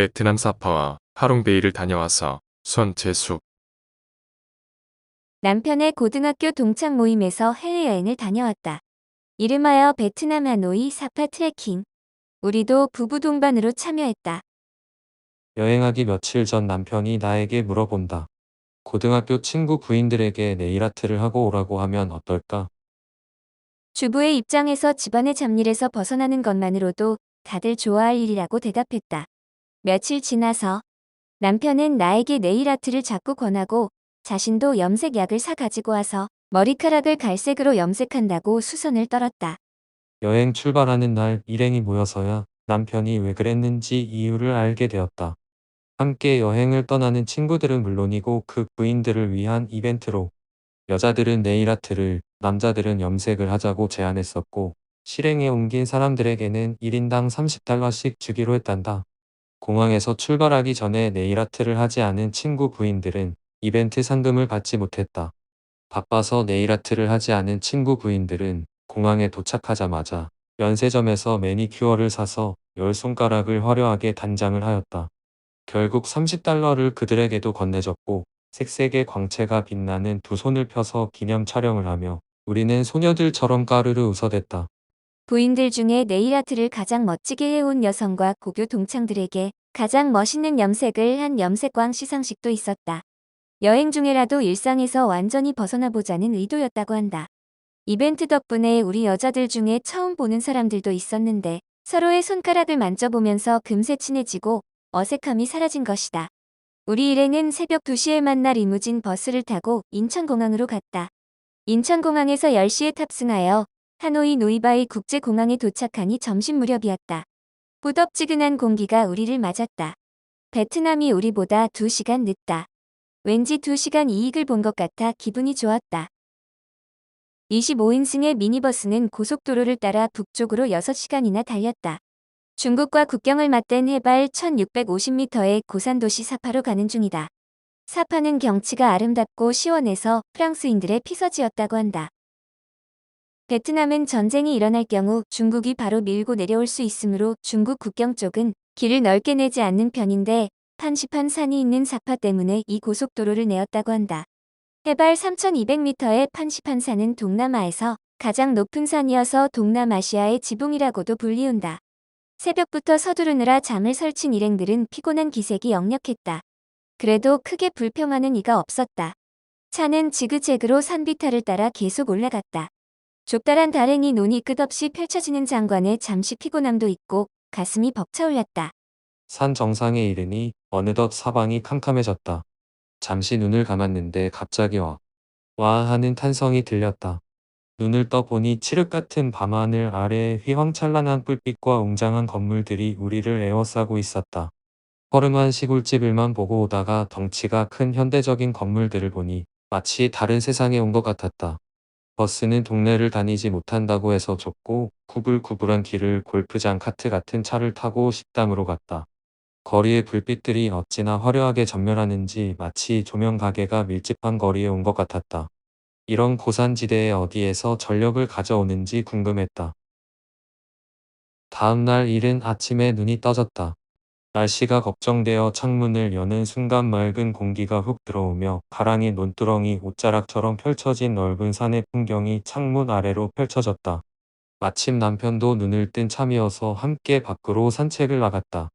베트남 사파와 하롱베이를 다녀와서 손재숙. 남편의 고등학교 동창 모임에서 해외여행을 다녀왔다. 이름하여 베트남 하노이 사파 트레킹. 우리도 부부 동반으로 참여했다. 여행하기 며칠 전 남편이 나에게 물어본다. 고등학교 친구 부인들에게 네일 아트를 하고 오라고 하면 어떨까? 주부의 입장에서 집안의 잡일에서 벗어나는 것만으로도 다들 좋아할 일이라고 대답했다. 며칠 지나서 남편은 나에게 네일 아트를 자꾸 권하고 자신도 염색약을 사 가지고 와서 머리카락을 갈색으로 염색한다고 수선을 떨었다. 여행 출발하는 날 일행이 모여서야 남편이 왜 그랬는지 이유를 알게 되었다. 함께 여행을 떠나는 친구들은 물론이고 그 부인들을 위한 이벤트로 여자들은 네일 아트를, 남자들은 염색을 하자고 제안했었고 실행에 옮긴 사람들에게는 1인당 30달러씩 주기로 했단다. 공항에서 출발하기 전에 네일 아트를 하지 않은 친구 부인들은 이벤트 상금을 받지 못했다. 바빠서 네일 아트를 하지 않은 친구 부인들은 공항에 도착하자마자 면세점에서 매니큐어를 사서 10손가락을 화려하게 단장을 하였다. 결국 30달러를 그들에게도 건네줬고 색색의 광채가 빛나는 두 손을 펴서 기념 촬영을 하며 우리는 소녀들처럼 까르르 웃어댔다. 부인들 중에 네일 아트를 가장 멋지게 해온 여성과 고교 동창들에게 가장 멋있는 염색을 한 염색광 시상식도 있었다. 여행 중에라도 일상에서 완전히 벗어나 보자는 의도였다고 한다. 이벤트 덕분에 우리 여자들 중에 처음 보는 사람들도 있었는데 서로의 손가락을 만져보면서 금세 친해지고 어색함이 사라진 것이다. 우리 일행은 새벽 2시에 만나 리무진 버스를 타고 인천공항으로 갔다. 인천공항에서 10시에 탑승하여 하노이 노이바이 국제공항에 도착하니 점심 무렵이었다. 후덥지근한 공기가 우리를 맞았다. 베트남이 우리보다 2시간 늦다. 왠지 2시간 이익을 본 것 같아 기분이 좋았다. 25인승의 미니버스는 고속도로를 따라 북쪽으로 6시간이나 달렸다. 중국과 국경을 맞댄 해발 1650m의 고산도시 사파로 가는 중이다. 사파는 경치가 아름답고 시원해서 프랑스인들의 피서지였다고 한다. 베트남은 전쟁이 일어날 경우 중국이 바로 밀고 내려올 수 있으므로 중국 국경 쪽은 길을 넓게 내지 않는 편인데 판시판 산이 있는 사파 때문에 이 고속도로를 내었다고 한다. 해발 3200m의 판시판 산은 동남아에서 가장 높은 산이어서 동남아시아의 지붕이라고도 불리운다. 새벽부터 서두르느라 잠을 설친 일행들은 피곤한 기색이 역력했다. 그래도 크게 불평하는 이가 없었다. 차는 지그재그로 산비탈을 따라 계속 올라갔다. 좁다란 다랭이 논이 끝없이 펼쳐지는 장관에 잠시 피곤함도 있고 가슴이 벅차올랐다. 산 정상에 이르니 어느덧 사방이 캄캄해졌다. 잠시 눈을 감았는데 갑자기 와 하는 탄성이 들렸다. 눈을 떠보니 칠흑 같은 밤하늘 아래에 휘황찬란한 뿔빛과 웅장한 건물들이 우리를 에워싸고 있었다. 허름한 시골집을만 보고 오다가 덩치가 큰 현대적인 건물들을 보니 마치 다른 세상에 온 것 같았다. 버스는 동네를 다니지 못한다고 해서 좁고 구불구불한 길을 골프장 카트 같은 차를 타고 식당으로 갔다. 거리의 불빛들이 어찌나 화려하게 전멸하는지 마치 조명 가게가 밀집한 거리에 온 것 같았다. 이런 고산지대에 어디에서 전력을 가져오는지 궁금했다. 다음날 이른 아침에 눈이 떠졌다. 날씨가 걱정되어 창문을 여는 순간 맑은 공기가 훅 들어오며 가랑이 논두렁이 옷자락처럼 펼쳐진 넓은 산의 풍경이 창문 아래로 펼쳐졌다. 마침 남편도 눈을 뜬 참이어서 함께 밖으로 산책을 나갔다.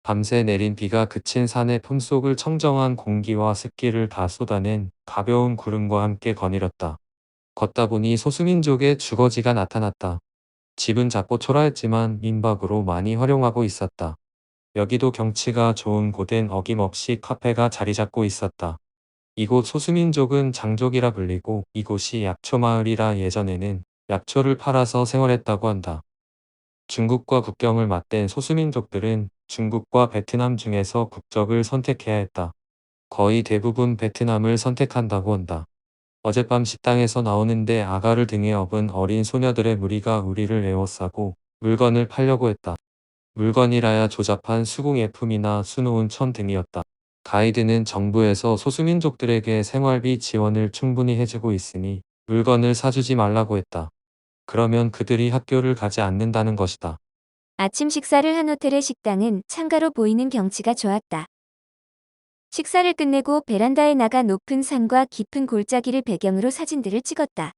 밤새 내린 비가 그친 산의 품속을 청정한 공기와 습기를 다 쏟아낸 가벼운 구름과 함께 거닐었다. 걷다 보니 소수민족의 주거지가 나타났다. 집은 작고 초라했지만 민박으로 많이 활용하고 있었다. 여기도 경치가 좋은 곳엔 어김없이 카페가 자리 잡고 있었다. 이곳 소수민족은 장족이라 불리고 이곳이 약초마을이라 예전에는 약초를 팔아서 생활했다고 한다. 중국과 국경을 맞댄 소수민족들은 중국과 베트남 중에서 국적을 선택해야 했다. 거의 대부분 베트남을 선택한다고 한다. 어젯밤 식당에서 나오는데 아가를 등에 업은 어린 소녀들의 무리가 우리를 에워싸고 물건을 팔려고 했다. 물건이라야 조잡한 수공예품이나 수놓은 천 등이었다. 가이드는 정부에서 소수민족들에게 생활비 지원을 충분히 해주고 있으니 물건을 사주지 말라고 했다. 그러면 그들이 학교를 가지 않는다는 것이다. 아침 식사를 한 호텔의 식당은 창가로 보이는 경치가 좋았다. 식사를 끝내고 베란다에 나가 높은 산과 깊은 골짜기를 배경으로 사진들을 찍었다.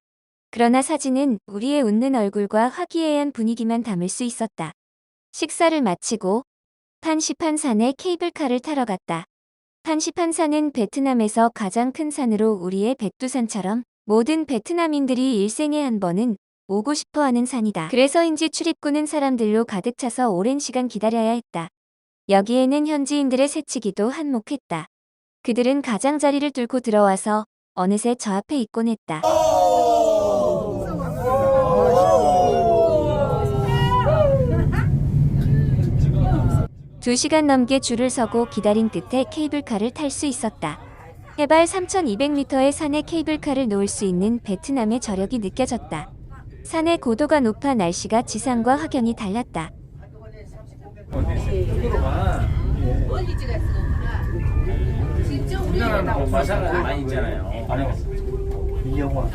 그러나 사진은 우리의 웃는 얼굴과 화기애애한 분위기만 담을 수 있었다. 식사를 마치고 판시판산에 케이블카를 타러 갔다. 판시판산은 베트남에서 가장 큰 산으로 우리의 백두산처럼 모든 베트남인들이 일생에 한 번은 오고 싶어하는 산이다. 그래서인지 출입구는 사람들로 가득 차서 오랜 시간 기다려야 했다. 여기에는 현지인들의 새치기도 한몫했다. 그들은 가장자리를 뚫고 들어와서 어느새 저 앞에 있곤 했다. 2시간 넘게 줄을 서고 기다린 끝에 케이블카를 탈 수 있었다. 해발 3,200m의 산에 케이블카를 놓을 수 있는 베트남의 저력이 느껴졌다. 산의 고도가 높아 날씨가 지상과 확연히 달랐다. 우리나라는 마사가 많이 있잖아요. 안 해봤어요. 이영화.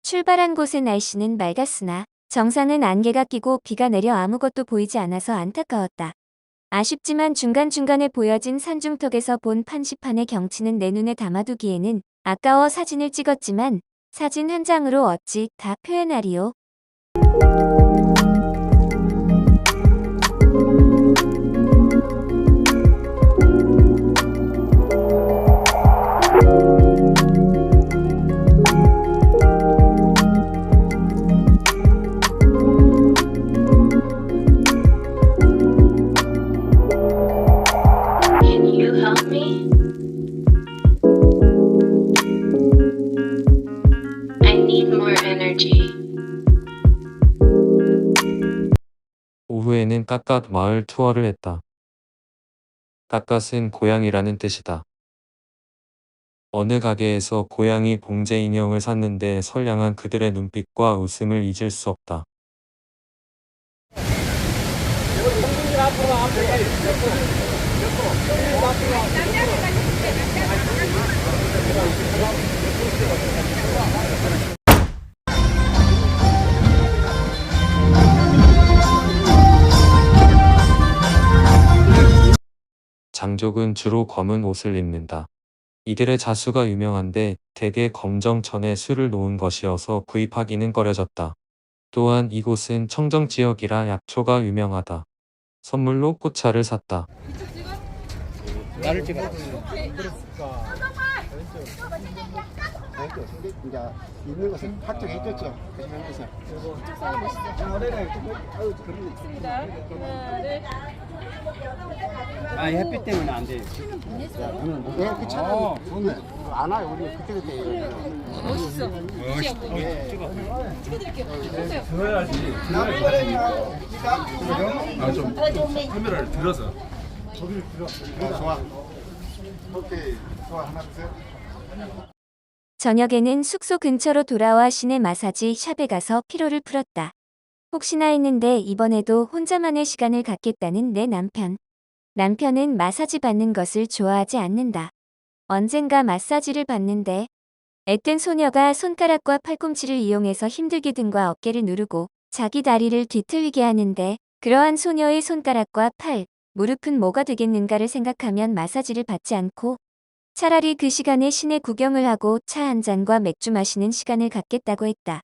출발한 곳의 날씨는 맑았으나 정상은 안개가 끼고 비가 내려 아무것도 보이지 않아서 안타까웠다. 아쉽지만 중간중간에 보여진 산중턱에서 본 판시판의 경치는 내 눈에 담아두기에는 아까워 사진을 찍었지만 사진 한 장으로 어찌 다 표현하리요. Can you help me? I need more energy. 오후에는 깎앗 마을 투어를 했다. 깎앗은 고양이라는 뜻이다. 어느 가게에서 고양이 봉제 인형을 샀는데 선량한 그들의 눈빛과 웃음을 잊을 수 없다. 장족은 주로 검은 옷을 입는다. 이들의 자수가 유명한데 대개 검정천에 술을 놓은 것이어서 구입하기는 꺼려졌다. 또한 이곳은 청정지역이라 약초가 유명하다. 선물로 꽃차를 샀다. 나를 찍어. 이제 있는 것은 합격했겠죠. 그래서 아, 햇빛 때문에 안 돼. 내가 그 차는 좋네. 안 와요. 우리 그때 카메라를 들어서 좋아. 오케이. 좋아. 하나 주세요. 저녁에는 숙소 근처로 돌아와 시내 마사지 샵에 가서 피로를 풀었다. 혹시나 했는데 이번에도 혼자만의 시간을 갖겠다는 내 남편. 남편은 마사지 받는 것을 좋아하지 않는다. 언젠가 마사지를 받는데 앳된 소녀가 손가락과 팔꿈치를 이용해서 힘들게 등과 어깨를 누르고 자기 다리를 뒤틀리게 하는데 그러한 소녀의 손가락과 팔, 무릎은 뭐가 되겠는가를 생각하면 마사지를 받지 않고 차라리 그 시간에 시내 구경을 하고 차 한 잔과 맥주 마시는 시간을 갖겠다고 했다.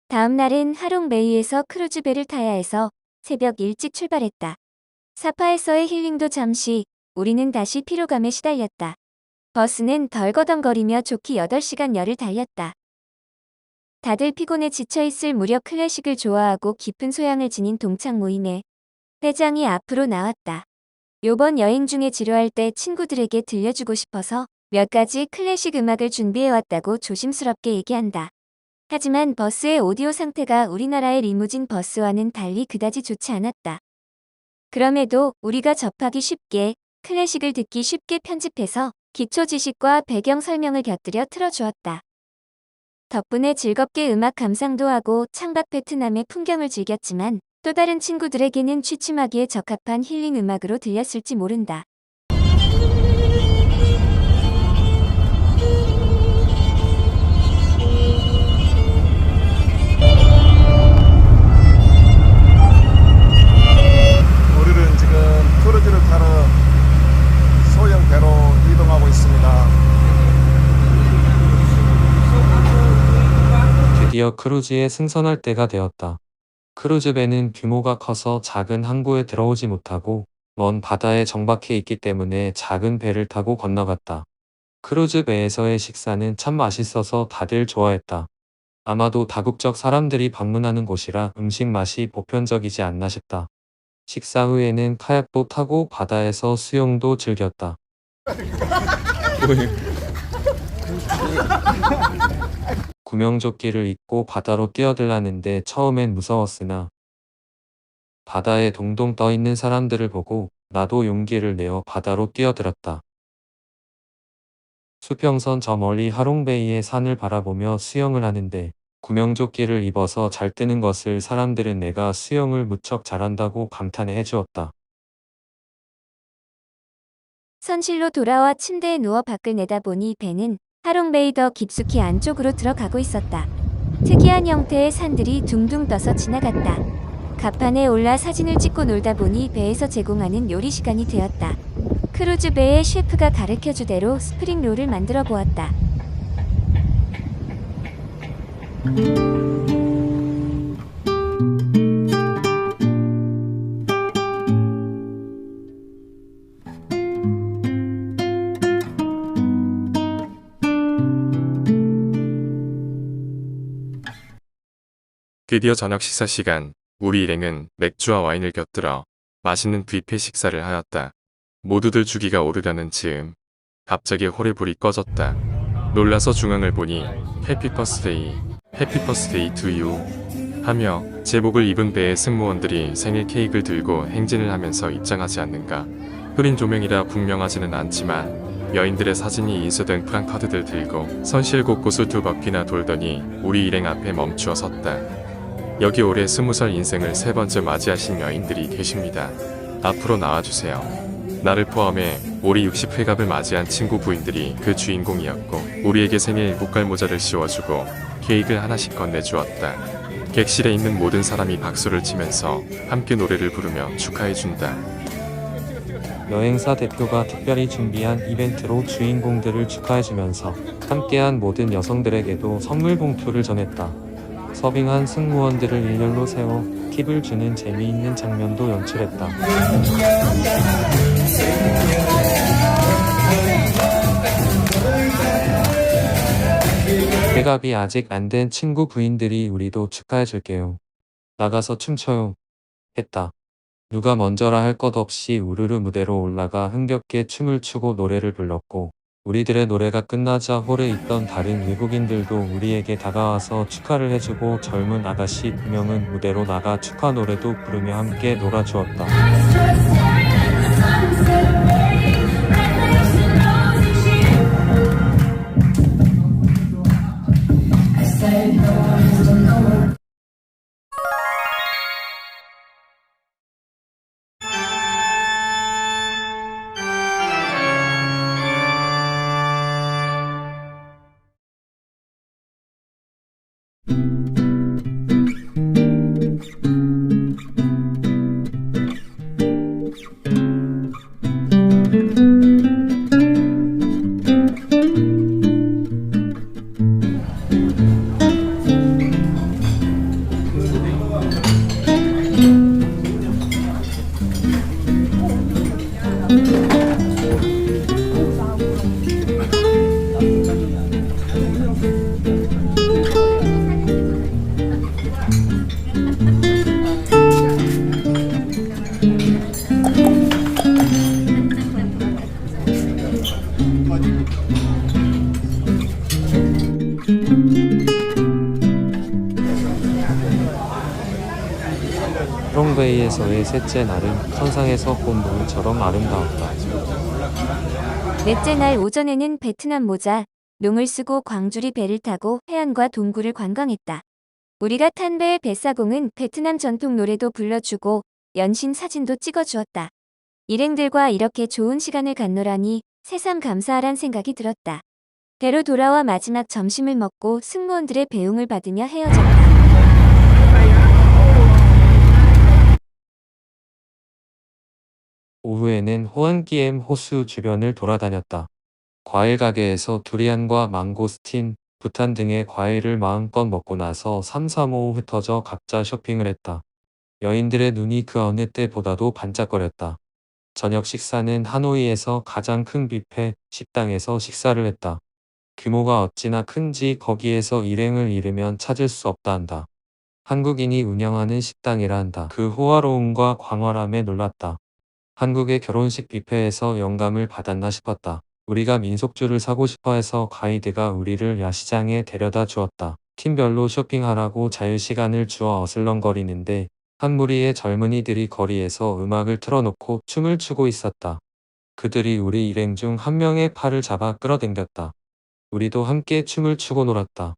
다음 날은 하롱베이에서 크루즈배를 타야 해서 새벽 일찍 출발했다. 사파에서의 힐링도 잠시, 우리는 다시 피로감에 시달렸다. 버스는 덜거덩거리며 좋기 8시간 열을 달렸다. 다들 피곤에 지쳐있을 무렵 클래식을 좋아하고 깊은 소양을 지닌 동창 모임에 회장이 앞으로 나왔다. 요번 여행 중에 지루할 때 친구들에게 들려주고 싶어서 몇 가지 클래식 음악을 준비해왔다고 조심스럽게 얘기한다. 하지만 버스의 오디오 상태가 우리나라의 리무진 버스와는 달리 그다지 좋지 않았다. 그럼에도 우리가 접하기 쉽게, 클래식을 듣기 쉽게 편집해서 기초 지식과 배경 설명을 곁들여 틀어주었다. 덕분에 즐겁게 음악 감상도 하고 창밖 베트남의 풍경을 즐겼지만 또 다른 친구들에게는 취침하기에 적합한 힐링 음악으로 들렸을지 모른다. 우리는 지금 크루즈를 타러 소형 배로 이동하고 있습니다. 드디어 크루즈에 승선할 때가 되었다. 크루즈 배는 규모가 커서 작은 항구에 들어오지 못하고 먼 바다에 정박해 있기 때문에 작은 배를 타고 건너갔다. 크루즈 배에서의 식사는 참 맛있어서 다들 좋아했다. 아마도 다국적 사람들이 방문하는 곳이라 음식 맛이 보편적이지 않나 싶다. 식사 후에는 카약도 타고 바다에서 수영도 즐겼다. 구명조끼를 입고 바다로 뛰어들라는데 처음엔 무서웠으나 바다에 동동 떠 있는 사람들을 보고 나도 용기를 내어 바다로 뛰어들었다. 수평선 저 멀리 하롱베이의 산을 바라보며 수영을 하는데 구명조끼를 입어서 잘 뜨는 것을 사람들은 내가 수영을 무척 잘한다고 감탄해 주었다. 선실로 돌아와 침대에 누워 밖을 내다보니 배는 하롱베이 더 깊숙이 안쪽으로 들어가고 있었다. 특이한 형태의 산들이 둥둥 떠서 지나갔다. 갑판에 올라 사진을 찍고 놀다 보니 배에서 제공하는 요리 시간이 되었다. 크루즈 배의 셰프가 가르쳐주대로 스프링롤을 만들어 보았다. 드디어 저녁 식사 시간. 우리 일행은 맥주와 와인을 곁들여 맛있는 뷔페 식사를 하였다. 모두들 주기가 오르려는 즈음 갑자기 홀에 불이 꺼졌다. 놀라서 중앙을 보니 해피 버스데이, 해피 버스데이 투 유 하며 제복을 입은 배의 승무원들이 생일 케이크를 들고 행진을 하면서 입장하지 않는가. 흐린 조명이라 분명하지는 않지만 여인들의 사진이 인쇄된 프랑카드들 들고 선실 곳곳을 두 바퀴나 돌더니 우리 일행 앞에 멈추어 섰다. 여기 올해 20살 인생을 3번째 맞이하신 여인들이 계십니다. 앞으로 나와주세요. 나를 포함해 올해 60회갑을 맞이한 친구 부인들이 그 주인공이었고 우리에게 생일 목갈 모자를 씌워주고 케이크를 하나씩 건네주었다. 객실에 있는 모든 사람이 박수를 치면서 함께 노래를 부르며 축하해준다. 여행사 대표가 특별히 준비한 이벤트로 주인공들을 축하해주면서 함께한 모든 여성들에게도 선물 봉투를 전했다. 서빙한 승무원들을 일렬로 세워 팁을 주는 재미있는 장면도 연출했다. 회갑이 아직 안 된 친구 부인들이 우리도 축하해줄게요. 나가서 춤춰요. 했다. 누가 먼저라 할 것 없이 우르르 무대로 올라가 흥겹게 춤을 추고 노래를 불렀고 우리들의 노래가 끝나자 홀에 있던 다른 외국인들도 우리에게 다가와서 축하를 해주고 젊은 아가씨 2명은 무대로 나가 축하 노래도 부르며 함께 놀아주었다. 하롱베이에서의 셋째 날은 천상에서 본 노을처럼 아름다웠다. 넷째 날 오전에는 베트남 모자, 롱을 쓰고 광주리 배를 타고 해안과 동구를 관광했다. 우리가 탄 배의 뱃사공은 베트남 전통 노래도 불러주고 연신 사진도 찍어주었다. 일행들과 이렇게 좋은 시간을 갖노라니 새삼 감사하란 생각이 들었다. 배로 돌아와 마지막 점심을 먹고 승무원들의 배웅을 받으며 헤어졌다. 오후에는 호안기엠 호수 주변을 돌아다녔다. 과일 가게에서 두리안과 망고스틴, 부탄 등의 과일을 마음껏 먹고 나서 삼삼오오 흩어져 각자 쇼핑을 했다. 여인들의 눈이 그 어느 때보다도 반짝거렸다. 저녁 식사는 하노이에서 가장 큰 뷔페 식당에서 식사를 했다. 규모가 어찌나 큰지 거기에서 일행을 잃으면 찾을 수 없다 한다. 한국인이 운영하는 식당이라 한다. 그 호화로움과 광활함에 놀랐다. 한국의 결혼식 뷔페에서 영감을 받았나 싶었다. 우리가 민속주를 사고 싶어 해서 가이드가 우리를 야시장에 데려다 주었다. 팀별로 쇼핑하라고 자유시간을 주어 어슬렁거리는데 한 무리의 젊은이들이 거리에서 음악을 틀어놓고 춤을 추고 있었다. 그들이 우리 일행 중 한 명의 팔을 잡아 끌어당겼다. 우리도 함께 춤을 추고 놀았다.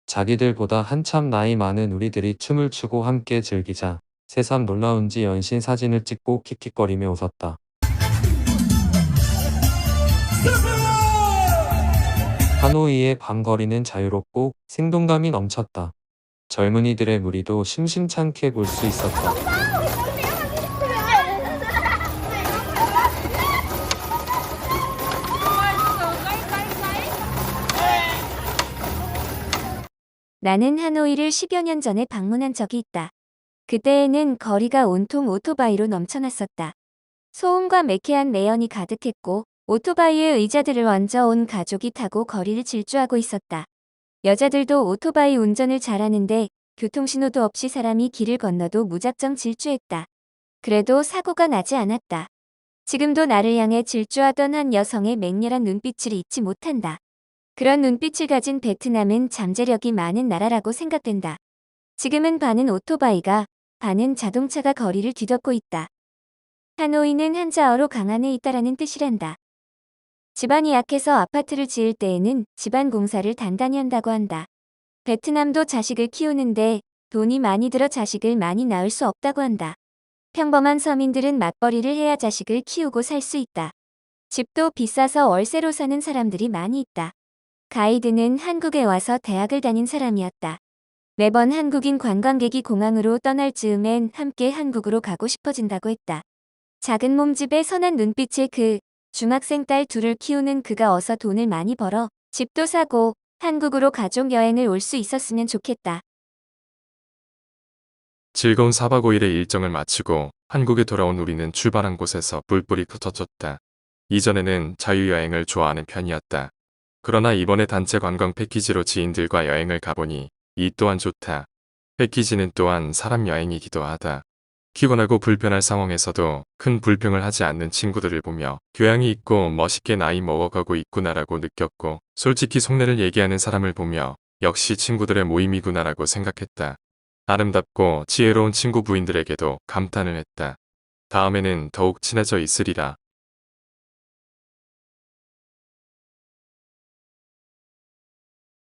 자기들보다 한참 나이 많은 우리들이 춤을 추고 함께 즐기자 새삼 놀라운지 연신 사진을 찍고 킥킥거리며 웃었다. 하노이의 밤거리는 자유롭고 생동감이 넘쳤다. 젊은이들의 무리도 심심찮게 볼 수 있었다. 나는 하노이를 10여 년 전에 방문한 적이 있다. 그때에는 거리가 온통 오토바이로 넘쳐났었다. 소음과 매캐한 매연이 가득했고 오토바이에 의자들을 얹어 온 가족이 타고 거리를 질주하고 있었다. 여자들도 오토바이 운전을 잘하는데 교통신호도 없이 사람이 길을 건너도 무작정 질주했다. 그래도 사고가 나지 않았다. 지금도 나를 향해 질주하던 한 여성의 맹렬한 눈빛을 잊지 못한다. 그런 눈빛을 가진 베트남은 잠재력이 많은 나라라고 생각된다. 지금은 반은 오토바이가, 반은 자동차가 거리를 뒤덮고 있다. 하노이는 한자어로 강한에 있다라는 뜻이란다. 집안이 약해서 아파트를 지을 때에는 집안 공사를 단단히 한다고 한다. 베트남도 자식을 키우는데 돈이 많이 들어 자식을 많이 낳을 수 없다고 한다. 평범한 서민들은 맞벌이를 해야 자식을 키우고 살 수 있다. 집도 비싸서 월세로 사는 사람들이 많이 있다. 가이드는 한국에 와서 대학을 다닌 사람이었다. 매번 한국인 관광객이 공항으로 떠날 즈음엔 함께 한국으로 가고 싶어진다고 했다. 작은 몸집에 선한 눈빛의 그 중학생 딸 둘을 키우는 그가 어서 돈을 많이 벌어 집도 사고 한국으로 가족 여행을 올 수 있었으면 좋겠다. 즐거운 4박 5일의 일정을 마치고 한국에 돌아온 우리는 출발한 곳에서 뿔뿔이 흩어졌다. 이전에는 자유여행을 좋아하는 편이었다. 그러나 이번에 단체 관광 패키지로 지인들과 여행을 가보니 이 또한 좋다. 패키지는 또한 사람 여행이기도 하다. 피곤하고 불편할 상황에서도 큰 불평을 하지 않는 친구들을 보며 교양이 있고 멋있게 나이 먹어가고 있구나라고 느꼈고 솔직히 속내를 얘기하는 사람을 보며 역시 친구들의 모임이구나라고 생각했다. 아름답고 지혜로운 친구 부인들에게도 감탄을 했다. 다음에는 더욱 친해져 있으리라.